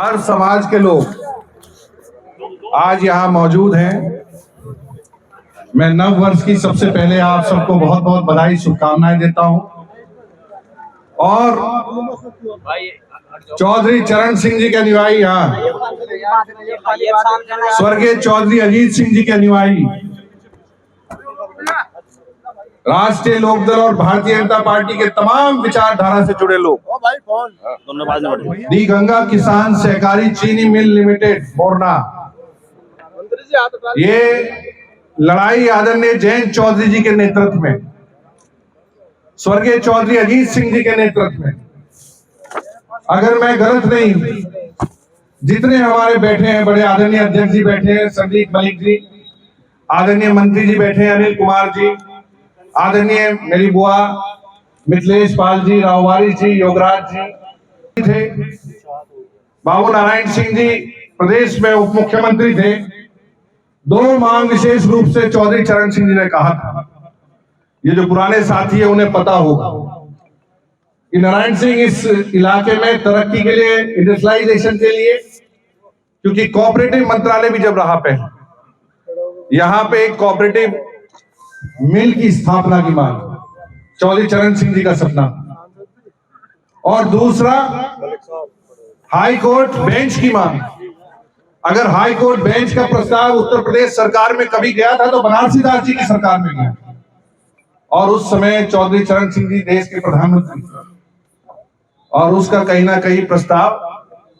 हर समाज के लोग आज यहाँ मौजूद हैं। मैं नव वर्ष की सबसे पहले आप सबको बहुत बहुत बधाई शुभकामनाएं देता हूं और चौधरी चरण सिंह जी के अनुयायी यहाँ स्वर्गीय चौधरी अजीत सिंह जी के अनुयायी राष्ट्रीय लोकदल और भारतीय जनता पार्टी के तमाम विचारधारा से जुड़े लोग, दी गंगा किसान सहकारी चीनी मिल लिमिटेड मोरना, ये लड़ाई आदरणीय जयंत चौधरी जी के नेतृत्व में, स्वर्गीय चौधरी अजीत सिंह जी के नेतृत्व में, अगर मैं गलत नहीं, जितने हमारे बैठे हैं बड़े आदरणीय अध्यक्ष जी बैठे हैं, संदीप मलिक जी, आदरणीय मंत्री जी बैठे हैं, अनिल कुमार जी, आदरणीय मेरी बुआ मिथिलेश पाल जी, राववारी जी, योगराज जी थे, बाबू नारायण सिंह जी प्रदेश में उप मुख्यमंत्री थे। दो मांग विशेष रूप से चौधरी चरण सिंह जी ने कहा था। ये जो पुराने साथी है उन्हें पता होगा कि नारायण सिंह इस इलाके में तरक्की के लिए, इंडस्ट्रियलाइजेशन के लिए, क्योंकि कोऑपरेटिव मंत्रालय भी जब रहा पहले, यहाँ पे एक कोऑपरेटिव मिल की स्थापना की मांग चौधरी चरण सिंह जी का सपना, और दूसरा हाई कोर्ट बेंच की मांग। अगर हाई कोर्ट बेंच का प्रस्ताव उत्तर प्रदेश सरकार में कभी गया था तो बनारसी दास जी की सरकार में गया, और उस समय चौधरी चरण सिंह जी देश के प्रधानमंत्री, और उसका कहीं ना कहीं प्रस्ताव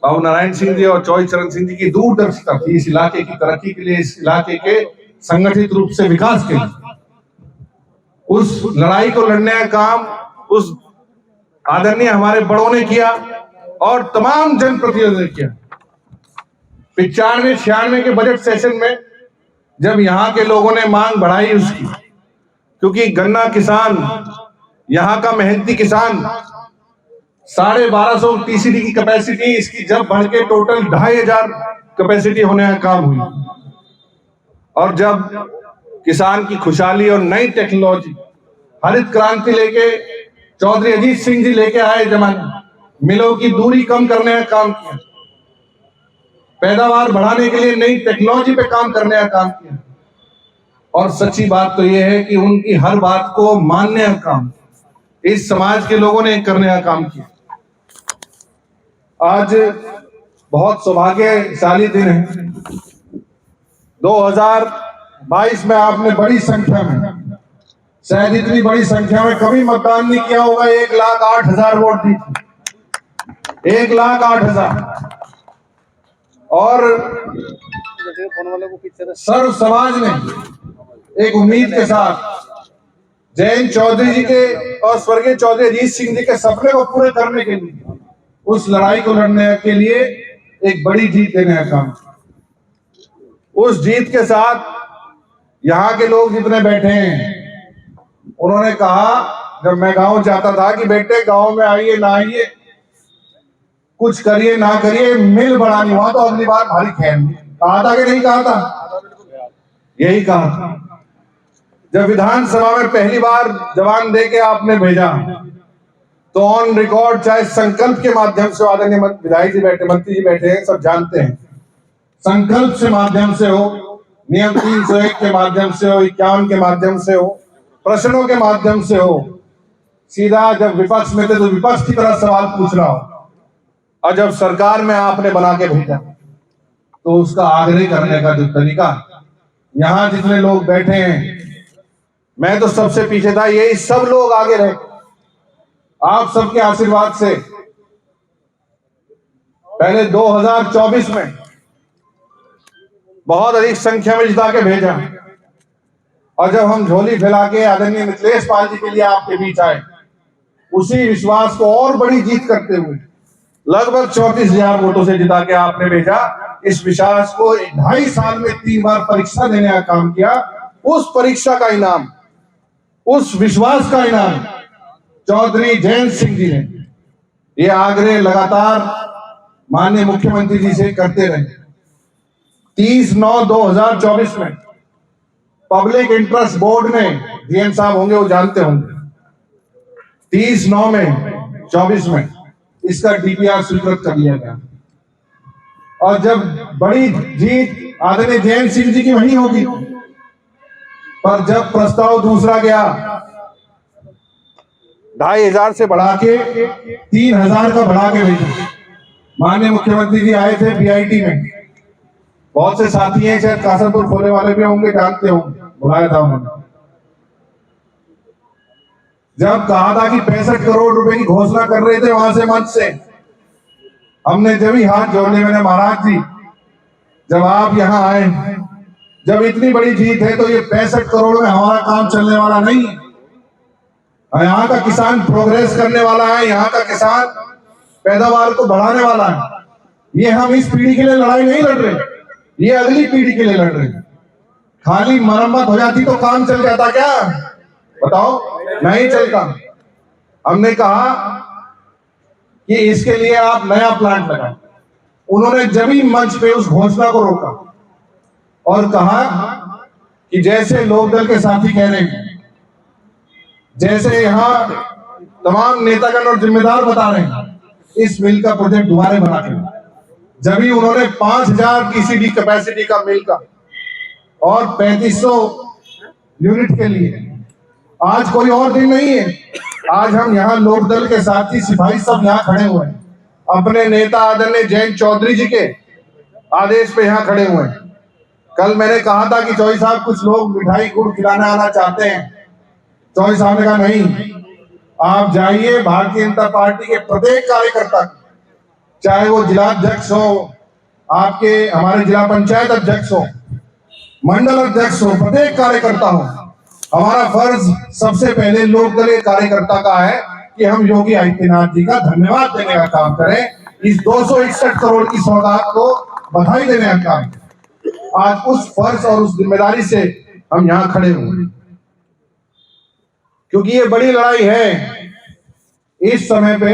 बाबू नारायण सिंह जी और चौधरी चरण सिंह जी की दूरदर्शिता थी इस इलाके की तरक्की के लिए, इस इलाके के संगठित रूप से विकास के लिए। उस लड़ाई को लड़ने का काम उस आदरणीय हमारे बड़ों ने किया और तमाम जनप्रतिनिधियों ने किया। 95-96 के बजट सेशन में जब यहाँ के लोगों ने मांग बढ़ाई उसकी, क्योंकि गन्ना किसान, यहाँ का मेहनती किसान, 1250 टीसीडी की कैपेसिटी इसकी जब बढ़ के टोटल 2500 कैपेसिटी होने का काम हुई, और जब किसान की खुशहाली और नई टेक्नोलॉजी हरित क्रांति लेके चौधरी अजीत सिंह जी लेके आए, जमाने मिलों की दूरी कम करने का काम किया, पैदावार बढ़ाने के लिए नई टेक्नोलॉजी पे काम करने का काम किया, और सच्ची बात तो यह है कि उनकी हर बात को मानने का काम इस समाज के लोगों ने करने का काम किया। आज बहुत सौभाग्यशाली दिन है। 2022 में आपने बड़ी संख्या में, शायद इतनी बड़ी संख्या में कभी मतदान नहीं किया होगा, 1,08,000 वोट दी थी, 1,08,000। और सर्व समाज ने एक उम्मीद के साथ जयंत चौधरी जी के और स्वर्गीय चौधरी अजीत सिंह जी के सपने को पूरे करने के लिए, उस लड़ाई को लड़ने के लिए एक बड़ी जीत देने का काम। उस जीत के साथ यहाँ के लोग जितने बैठे हैं, उन्होंने कहा, जब मैं गांव जाता था कि बेटे गांव में आइए ना आइए, कुछ करिए ना करिए, मिल बढ़ानी हुआ तो अगली बार भारी खैर। कहा था कि नहीं कहा था? यही कहा था। जब विधानसभा में पहली बार जवान दे के आपने भेजा तो ऑन रिकॉर्ड, चाहे संकल्प के माध्यम से, आदरणीय विधायक जी बैठे, मंत्री जी बैठे हैं, सब जानते हैं, संकल्प से माध्यम से हो, नियम 301 के माध्यम से हो, 51 के माध्यम से हो, प्रश्नों के माध्यम से हो, सीधा जब विपक्ष में थे तो विपक्ष की तरह सवाल पूछ रहा हो, और जब सरकार में आपने बना के भेजा तो उसका आग्रह करने का जो तरीका, यहाँ जितने लोग बैठे हैं, मैं तो सबसे पीछे था, यही सब लोग आगे रहे, आप सबके आशीर्वाद से पहले 2024 में बहुत अधिक संख्या में जिता के भेजा, और जब हम झोली फैला के आदरणीय मिथिलेश पाल जी के लिए आपके बीच आए, उसी विश्वास को और बड़ी जीत करते हुए लगभग 34,000 वोटों से जिता के आपने भेजा। इस विश्वास को 2.5 साल में 3 बार परीक्षा देने का काम किया। उस परीक्षा का इनाम, उस विश्वास का इनाम चौधरी जयंत सिंह जी ने ये आग्रह लगातार माननीय मुख्यमंत्री जी से करते रहे। 30/9/2024 में पब्लिक इंटरेस्ट बोर्ड ने, डीएम साहब होंगे वो जानते होंगे, 30/9/24 में इसका डीपीआर स्वीकृत कर लिया गया। और जब बड़ी जीत आदरणीय जयंत सिंह जी की वही होगी, पर जब प्रस्ताव दूसरा गया 2500 से बढ़ा के 3000 का बढ़ा के भेजा, माननीय मुख्यमंत्री जी आए थे बीआईटी में, बहुत से साथी हैं शायद कासरपुर खोले वाले भी होंगे, जानते होंगे, बुलाया था उन्होंने। जब कहा था कि 65 करोड़ रुपए की घोषणा कर रहे थे वहां से मंच से, हमने जब ही हाथ जोड़ने, मैंने महाराज जी जब आप यहाँ आए, जब इतनी बड़ी जीत है तो ये 65 करोड़ में हमारा काम चलने वाला नहीं है। यहाँ का किसान प्रोग्रेस करने वाला है, यहाँ का किसान पैदावार को बढ़ाने वाला है। ये हम इस पीढ़ी के लिए लड़ाई नहीं लड़ रहे, ये अगली पीढ़ी के लिए लड़ रहे हैं। खाली मरम्मत हो जाती तो काम चल जाता क्या? बताओ, नहीं चलता। हमने कहा कि इसके लिए आप नया प्लांट लगाएं। उन्होंने जब ही मंच पे उस घोषणा को रोका और कहा कि जैसे लोकदल के साथी कह रहे हैं, जैसे यहाँ तमाम नेतागण और जिम्मेदार बता रहे हैं, इस मिल का प्रोजेक्ट दोबारा बना के, जब ही उन्होंने 5000 टीसीडी कैपेसिटी का मिल का और 3500 यूनिट के लिए, आज कोई और दिन नहीं है, आज हम यहाँ लोकदल के साथी सिपाही सब यहाँ खड़े हुए हैं, अपने नेता आदरणीय जयंत चौधरी जी के आदेश पे यहाँ खड़े हुए हैं। कल मैंने कहा था कि चौधरी साहब कुछ लोग मिठाई गुड़ खिलाने आना चाहते हैं, चौधरी साहब ने कहा नहीं, आप जाइए, भारतीय जनता पार्टी के प्रत्येक कार्यकर्ता, चाहे वो जिला अध्यक्ष हो, आपके हमारे जिला पंचायत अध्यक्ष हो, मंडल अध्यक्ष हो, प्रत्येक कार्यकर्ता हो, हमारा फर्ज सबसे पहले लोकदलीय कार्यकर्ता का है कि हम योगी आदित्यनाथ जी का धन्यवाद देने का काम करें, इस 261 करोड़ की सौगात को बधाई देने का काम। आज उस फर्ज और उस जिम्मेदारी से हम यहाँ खड़े हुए, क्योंकि ये बड़ी लड़ाई है। इस समय पे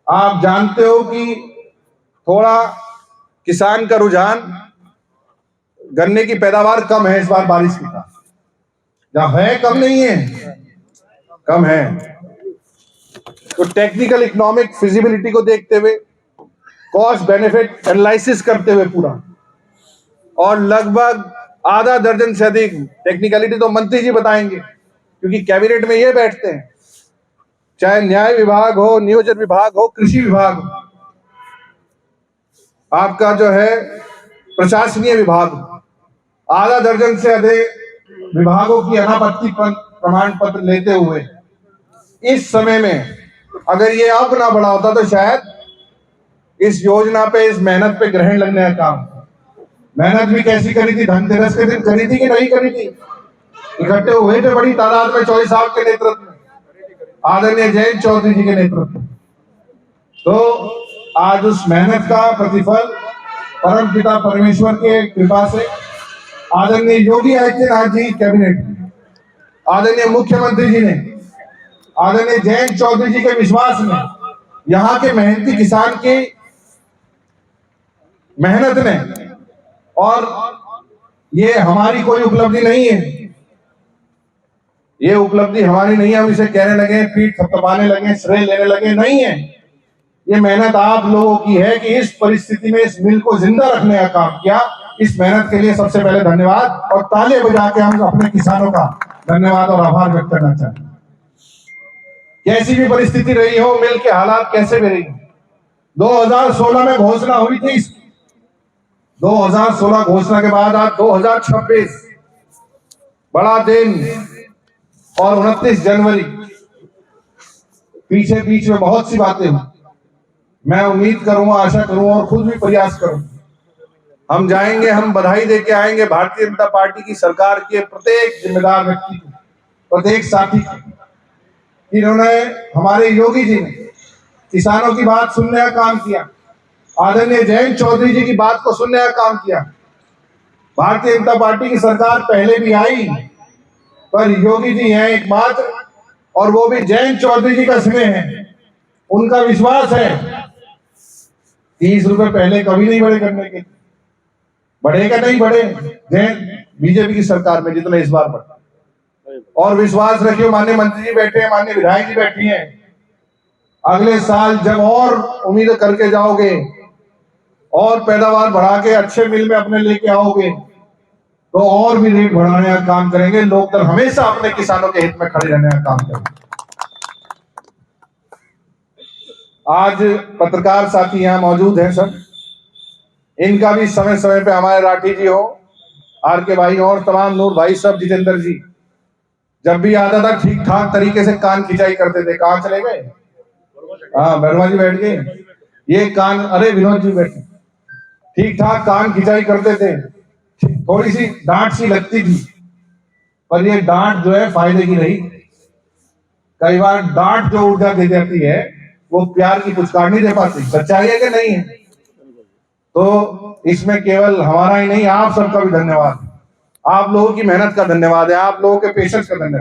आप जानते हो कि थोड़ा किसान का रुझान, गन्ने की पैदावार कम है इस बार बारिश के कारण, जहां है कम नहीं है, कम है। तो टेक्निकल इकोनॉमिक फिजिबिलिटी को देखते हुए, कॉस्ट बेनिफिट एनालिसिस करते हुए पूरा, और लगभग आधा दर्जन से अधिक, टेक्निकलिटी तो मंत्री जी बताएंगे क्योंकि कैबिनेट में ये बैठते हैं, चाहे न्याय विभाग हो, नियोजन विभाग हो, कृषि विभाग हो, आपका जो है प्रशासनीय विभाग, आधा दर्जन से अधिक विभागों की अनापत्ति प्रमाण पत्र लेते हुए इस समय में अगर ये अब ना बढ़ा होता तो शायद इस योजना पे, इस मेहनत पे ग्रहण लगने का काम। मेहनत भी कैसी करी थी? धनतेरस के दिन करी थी कि नहीं करी थी? इकट्ठे हुए थे बड़ी तादाद में चौधरी साहब के नेतृत्व में, आदरणीय जयंत चौधरी जी के नेतृत्व में। तो आज उस मेहनत का प्रतिफल परम पिता परमेश्वर के कृपा से आदरणीय योगी आदित्यनाथ जी कैबिनेट, आदरणीय मुख्यमंत्री जी ने, आदरणीय जयंत चौधरी जी के विश्वास में, यहाँ के मेहनती किसान की मेहनत ने, और ये हमारी कोई उपलब्धि नहीं है, ये उपलब्धि हमारी नहीं है, हम इसे कहने लगे, पीठ थपथपाने लगे, श्रेय लेने लगे, नहीं है। ये मेहनत आप लोगों की है कि इस परिस्थिति में इस मिल को जिंदा रखने का काम किया। इस मेहनत के लिए सबसे पहले धन्यवाद, और तालियां बजा के हम अपने किसानों का धन्यवाद और आभार व्यक्त करना चाहते हैं। कैसी भी परिस्थिति रही हो, मिल के हालात कैसे भी रही हो, 2016 में घोषणा हुई थी, 2016 घोषणा के बाद आज 2026 बड़ा दिन और 29 जनवरी, पीछे में बहुत सी बातें हुई। मैं उम्मीद करूंगा, आशा करूंगा और खुद भी प्रयास करूंगा, हम जाएंगे, हम बधाई देके आएंगे भारतीय जनता पार्टी की सरकार के प्रत्येक जिम्मेदार व्यक्ति को, प्रत्येक साथी को। इन्होंने, हमारे योगी जी ने किसानों की बात सुनने का काम किया, आदरणीय जयंत चौधरी जी की बात को सुनने का काम किया। भारतीय जनता पार्टी की सरकार पहले भी आई, पर योगी जी हैं एकमात्र, और वो भी जयंत चौधरी जी का स्नेह है, उनका विश्वास है। 30 रुपए पहले कभी नहीं बढ़े करने के, बढ़ेगा नहीं बढ़े जयंत बीजेपी की सरकार में जितना इस बार बढ़ा। और विश्वास रखिए, माननीय मंत्री जी बैठे हैं, माननीय विधायक जी बैठी हैं, अगले साल जब और उम्मीद करके जाओगे और पैदावार बढ़ा के अच्छे मिल में अपने लेके आओगे तो और भी रेट बढ़ाने का काम करेंगे। लोकदल हमेशा अपने किसानों के हित में खड़े रहने का काम करेंगे। आज पत्रकार साथी यहाँ मौजूद हैं सब, इनका भी समय समय पे हमारे राठी जी हो, आर के भाई और तमाम नूर भाई सब, जितेंद्र जी, जब भी आता था ठीक ठाक तरीके से कान खिंचाई करते थे। कहाँ चले गए? हाँ, वर्मा जी बैठ गए। ये कान, अरे विनोद जी बैठे, ठीक ठाक कान खिंचाई करते थे। थोड़ी सी डांट सी लगती थी, पर ये डांट जो है फायदे की रही। कई बार डांट जो ऊर्जा दे जाती है वो प्यार की पुचकार नहीं दे पाती। सच्चाई है कि नहीं है? तो इसमें केवल हमारा ही नहीं, आप सबका भी धन्यवाद। आप लोगों की मेहनत का धन्यवाद है, आप लोगों के पेशेंस का धन्यवाद।